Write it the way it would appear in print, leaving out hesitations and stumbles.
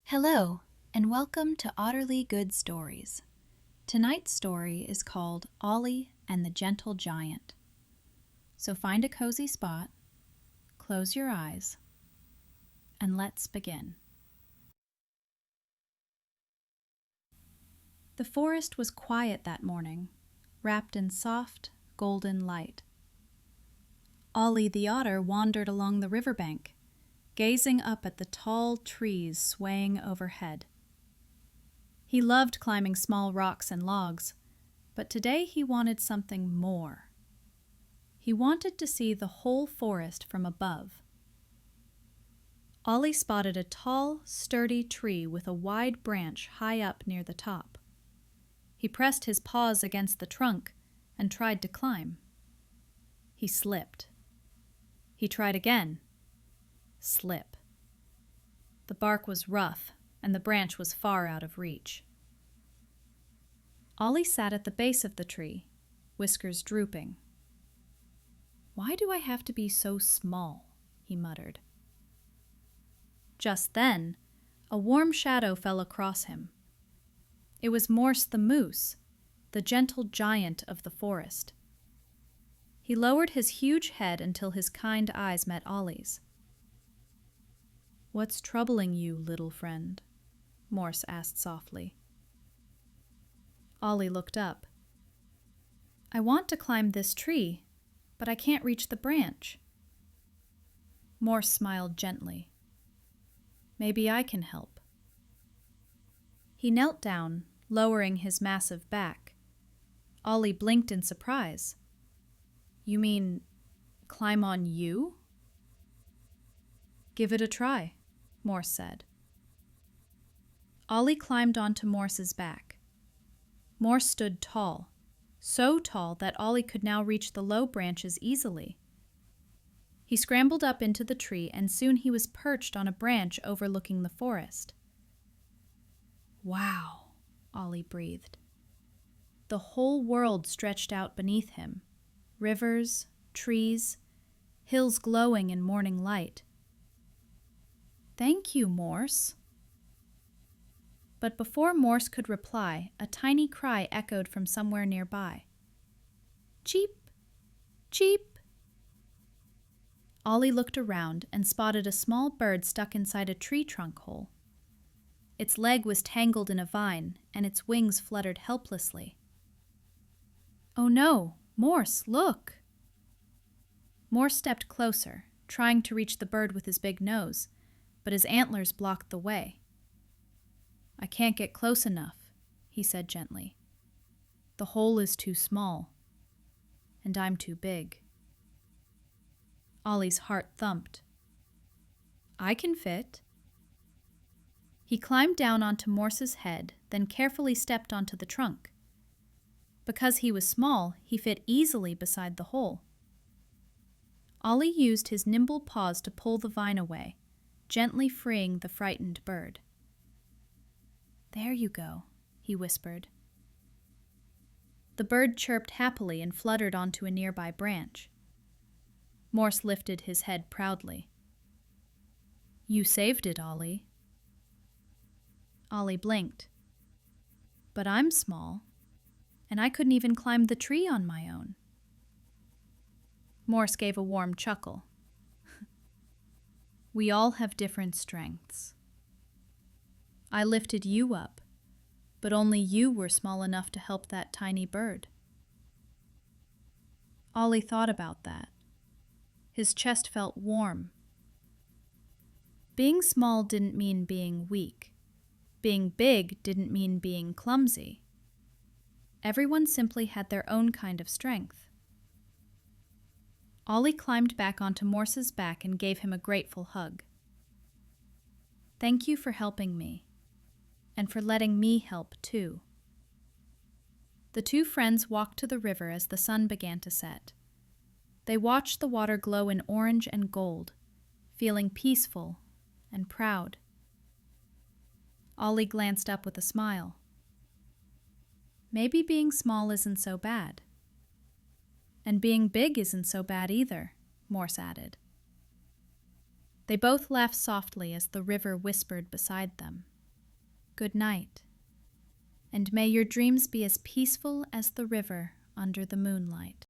Hello, and welcome to Otterly Good Stories. Tonight's story is called Ollie and the Gentle Giant. So find a cozy spot, close your eyes, and let's begin. The forest was quiet that morning, wrapped in soft, golden light. Ollie the otter wandered along the riverbank, gazing up at the tall trees swaying overhead. He loved climbing small rocks and logs, but today he wanted something more. He wanted to see the whole forest from above. Ollie spotted a tall, sturdy tree with a wide branch high up near the top. He pressed his paws against the trunk and tried to climb. He slipped. He tried again. Slip. The bark was rough, and the branch was far out of reach. Ollie sat at the base of the tree, whiskers drooping. "Why do I have to be so small?" he muttered. Just then, a warm shadow fell across him. It was Morse the moose, the gentle giant of the forest. He lowered his huge head until his kind eyes met Ollie's. "What's troubling you, little friend?" Morse asked softly. Ollie looked up. "I want to climb this tree, but I can't reach the branch." Morse smiled gently. "Maybe I can help." He knelt down, lowering his massive back. Ollie blinked in surprise. "You mean climb on you?" "Give it a try," Morse said. Ollie climbed onto Morse's back. Morse stood tall, so tall that Ollie could now reach the low branches easily. He scrambled up into the tree, and soon he was perched on a branch overlooking the forest. "Wow," Ollie breathed. The whole world stretched out beneath him. Rivers, trees, hills glowing in morning light. "Thank you, Morse." But before Morse could reply, a tiny cry echoed from somewhere nearby. "Cheep! Cheep!" Ollie looked around and spotted a small bird stuck inside a tree trunk hole. Its leg was tangled in a vine, and its wings fluttered helplessly. "Oh no! Morse, look!" Morse stepped closer, trying to reach the bird with his big nose, but his antlers blocked the way. "I can't get close enough," he said gently. "The hole is too small, and I'm too big." Ollie's heart thumped. "I can fit." He climbed down onto Morse's head, then carefully stepped onto the trunk. Because he was small, he fit easily beside the hole. Ollie used his nimble paws to pull the vine away, gently freeing the frightened bird. "There you go," he whispered. The bird chirped happily and fluttered onto a nearby branch. Morse lifted his head proudly. "You saved it, Ollie." Ollie blinked. "But I'm small, and I couldn't even climb the tree on my own." Morse gave a warm chuckle. "We all have different strengths. I lifted you up, but only you were small enough to help that tiny bird." Ollie thought about that. His chest felt warm. Being small didn't mean being weak. Being big didn't mean being clumsy. Everyone simply had their own kind of strength. Ollie climbed back onto Morse's back and gave him a grateful hug. "Thank you for helping me, and for letting me help too." The two friends walked to the river as the sun began to set. They watched the water glow in orange and gold, feeling peaceful and proud. Ollie glanced up with a smile. "Maybe being small isn't so bad. And being big isn't so bad either," Morse added. They both laughed softly as the river whispered beside them. Good night, and may your dreams be as peaceful as the river under the moonlight.